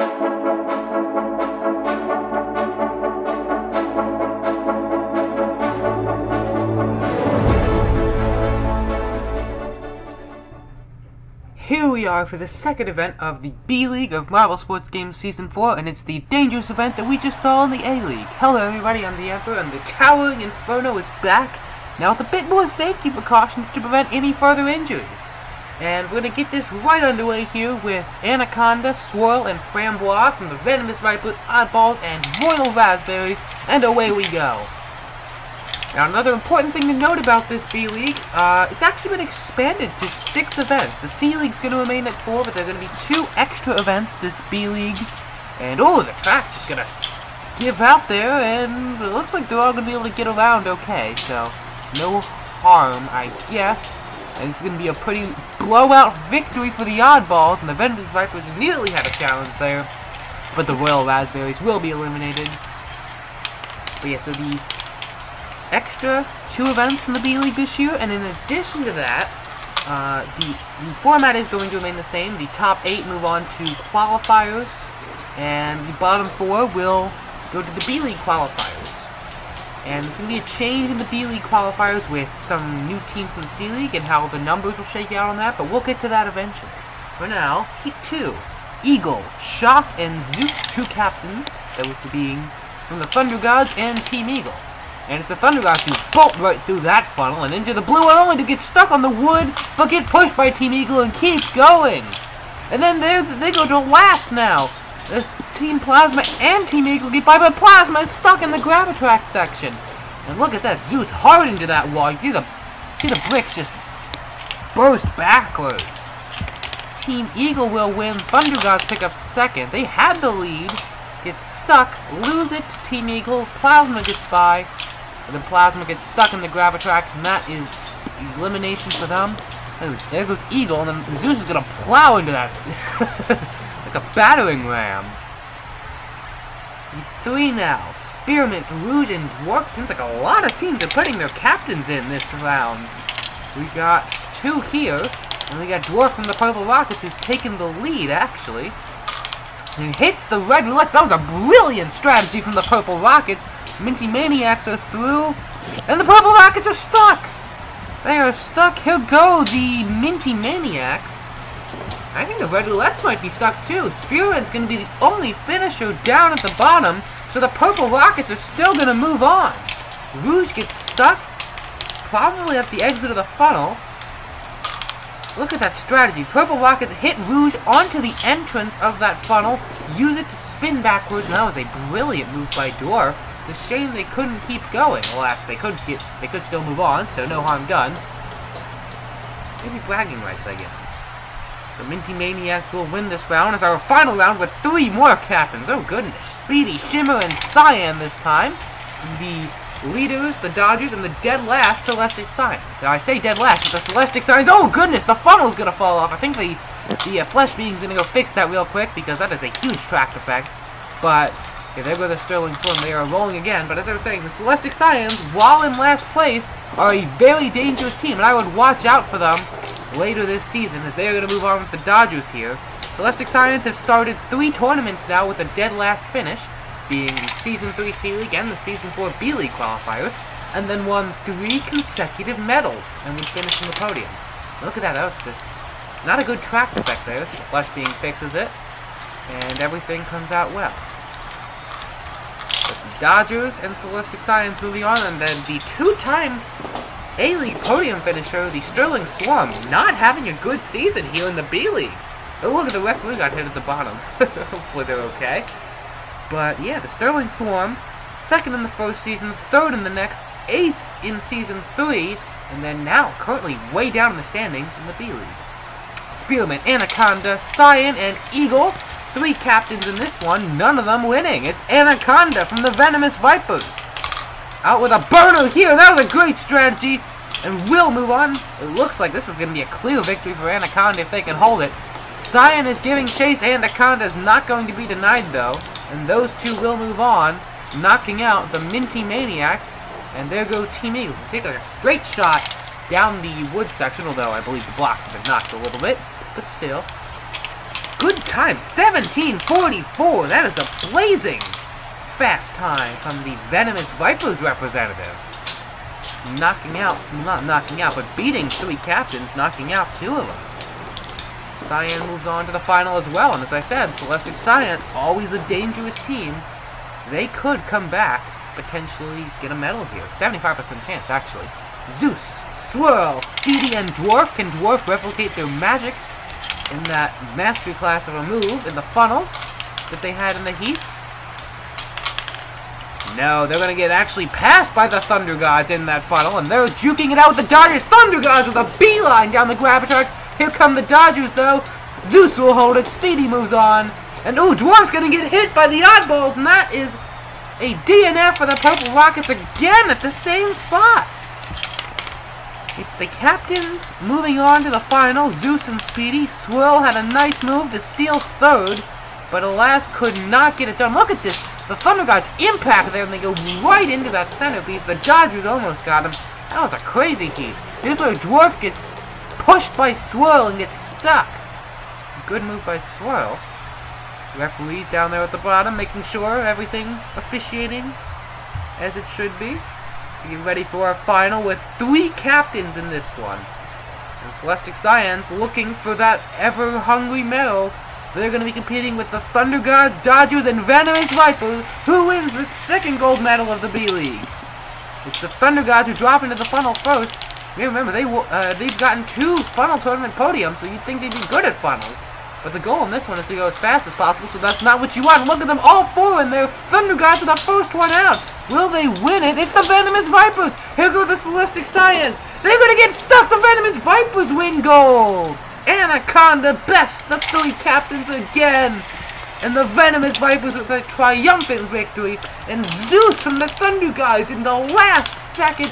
Here we are for the second event of the B-League of Marvel Sports Games Season 4, and it's the dangerous event that we just saw in the A-League. Hello everybody, I'm the Emperor, and the Towering Inferno is back, now with a bit more safety precautions to prevent any further injuries. And we're going to get this right underway here with Anaconda, Swirl, and Framboise from the Venomous Vipers, Oddballs, and Royal Raspberries, and away we go. Now, another important thing to note about this B-League, it's actually been expanded to 6 events. The C-League's going to remain at 4, but there are going to be 2 extra events this B-League. And, the track's just going to give out there, and it looks like they're all going to be able to get around okay. So, no harm, I guess. And this is going to be a pretty blowout victory for the Oddballs, and the Venomous Vipers immediately had a challenge there. But the Royal Raspberries will be eliminated. But yeah, so the extra 2 events from the B-League this year, and in addition to that, the format is going to remain the same. The top 8 move on to qualifiers, and the bottom 4 will go to the B-League qualifiers. And there's going to be a change in the B-League qualifiers with some new teams from the C-League and how the numbers will shake out on that, but we'll get to that eventually. For now, Heat 2. Eagle, Shock, and Zeus, 2 captains, those being from the Thunder Gods and Team Eagle. And it's the Thunder Gods who bolt right through that funnel and into the blue one, only to get stuck on the wood, but get pushed by Team Eagle and keep going. And then they go to last now. Team Plasma and Team Eagle get by, but Plasma is stuck in the gravitrax section. And look at that, Zeus hard into that wall. You see the bricks just burst backwards. Team Eagle will win. Thunder Gods pick up second. They had the lead, get stuck, lose it to Team Eagle. Plasma gets by. And then Plasma gets stuck in the gravitrax, and that is elimination for them. There goes Eagle, and then Zeus is going to plow into that like a battering ram. 3 now. Spearmint, Rouge, and Dwarf. Seems like a lot of teams are putting their captains in this round. We got 2 here, and we got Dwarf from the Purple Rockets who's taken the lead, actually. And hits the red roulettes. That was a brilliant strategy from the Purple Rockets. Minty Maniacs are through, and the Purple Rockets are stuck! They are stuck. Here go the Minty Maniacs. I think the Red Roulettes might be stuck too. Spearmint's going to be the only finisher down at the bottom, so the Purple Rockets are still going to move on. Rouge gets stuck, probably at the exit of the funnel. Look at that strategy. Purple Rockets hit Rouge onto the entrance of that funnel, use it to spin backwards, and that was a brilliant move by Dwarf. It's a shame they couldn't keep going. Well, they could still move on, so no harm done. Maybe bragging rights, I guess. The Minty Maniacs will win this round as our final round with 3 more captains. Oh goodness. Speedy, Shimmer, and Cyan this time. The leaders, the Dodgers, and the dead last Celestic Science. Now I say dead last, but the Celestic Science, oh goodness, the funnel's gonna fall off. I think the Flesh Being's gonna go fix that real quick because that is a huge tract effect. But okay, there go the Sterling Swarm. They are rolling again, but as I was saying, the Celestic Scions, while in last place, are a very dangerous team, and I would watch out for them later this season, as they are going to move on with the Dodgers here. Celestic Scions have started 3 tournaments now with a dead last finish, being the Season 3 C-League and the Season 4 B-League qualifiers, and then won 3 consecutive medals, and would finish in the podium. Look at that, that was just not a good track effect there. The Flesh Being fixes it, and everything comes out well. But the Dodgers and Celestic Science moving on, and then the 2-time A-League podium finisher, the Sterling Swarm, not having a good season here in the B-League. Oh, look at the referee got hit at the bottom. Hopefully they're okay. But yeah, the Sterling Swarm, 2nd in the first season, 3rd in the next, 8th in Season 3, and then now currently way down in the standings in the B-League. Spearmint, Anaconda, Cyan, and Eagle. 3 captains in this one, none of them winning. It's Anaconda from the Venomous Vipers. Out with a burner here. That was a great strategy. And we'll move on. It looks like this is going to be a clear victory for Anaconda if they can hold it. Cyan is giving chase. Anaconda is not going to be denied, though. And those 2 will move on, knocking out the Minty Maniacs. And there go Team Eagle. Take a straight shot down the wood section, although I believe the block has been knocked a little bit. But still. good time, 17:44. That is a blazing fast time from the Venomous Vipers representative. Knocking out, not knocking out, but beating 3 captains, knocking out 2 of them. Cyan moves on to the final as well, and as I said, Celestic Science, always a dangerous team. They could come back, potentially get a medal here. 75% chance, actually. Zeus, Swirl, Speedy, and Dwarf. Can Dwarf replicate their magic in that mastery class of a move in the funnels that they had in the heats? No, they're going to get actually passed by the Thunder Gods in that funnel, and they're juking it out with the Dodgers. Thunder Gods with a beeline down the gravitrax. Here come the Dodgers, though. Zeus will hold it. Speedy moves on. And, ooh, Dwarf's going to get hit by the oddballs, and that is a DNF for the Purple Rockets again at the same spot. It's the captains moving on to the final. Zeus and Speedy. Swirl had a nice move to steal third, but alas could not get it done. Look at this. The Thunder Gods impact there, and they go right into that centerpiece. The Dodgers almost got him. That was a crazy heat. Here's where Dwarf gets pushed by Swirl and gets stuck. Good move by Swirl. Referee down there at the bottom, making sure everything officiating as it should be. Getting ready for our final with 3 captains in this one. And Celestic Science looking for that ever-hungry medal. They're going to be competing with the Thunder Gods, Dodgers, and Venomous Vipers. Who wins the 2nd gold medal of the B-League? It's the Thunder Gods who drop into the funnel first. You remember, they've gotten 2 funnel tournament podiums, so you'd think they'd be good at funnels. But the goal in this one is to go as fast as possible, so that's not what you want. Look at them, all 4 in there. Thunder Gods are the first one out. Will they win it? It's the Venomous Vipers. Here go the Celestic Science. They're going to get stuck. The Venomous Vipers win gold. Anaconda bests the 3 captains again. And the Venomous Vipers with a triumphant victory. And Zeus from the Thunder Gods in the last second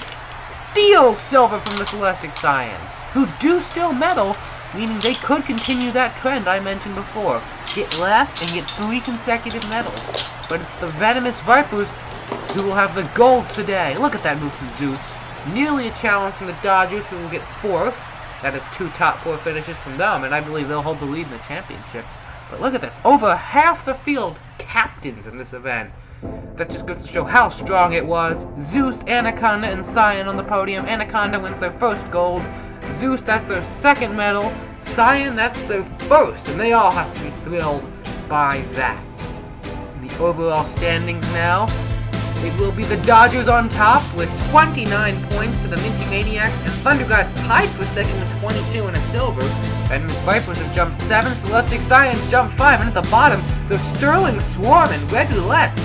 steals silver from the Celestic Science, who do still medal, meaning they could continue that trend I mentioned before. Get last and get 3 consecutive medals. But it's the Venomous Vipers who will have the gold today. Look at that move from Zeus. Nearly a challenge from the Dodgers, who will get 4th. That is 2 top 4 finishes from them, and I believe they'll hold the lead in the championship. But look at this. Over half the field captains in this event. That just goes to show how strong it was. Zeus, Anaconda, and Cyan on the podium. Anaconda wins their 1st gold. Zeus, that's their 2nd medal. Cyan, that's their 1st. And they all have to be thrilled by that. In the overall standings now, it will be the Dodgers on top with 29 points to the Minty Maniacs, and Thunder Gods tied for 2nd with 22 and a silver. Venomous Vipers have jumped 7, Celestic Science jumped 5, and at the bottom, the Sterling Swarm and Red Roulette.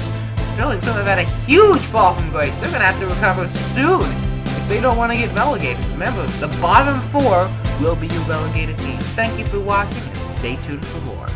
Sterling Swarm have had a huge fall from grace. They're going to have to recover soon if they don't want to get relegated. Remember, the bottom 4 will be your relegated team. Thank you for watching, and stay tuned for more.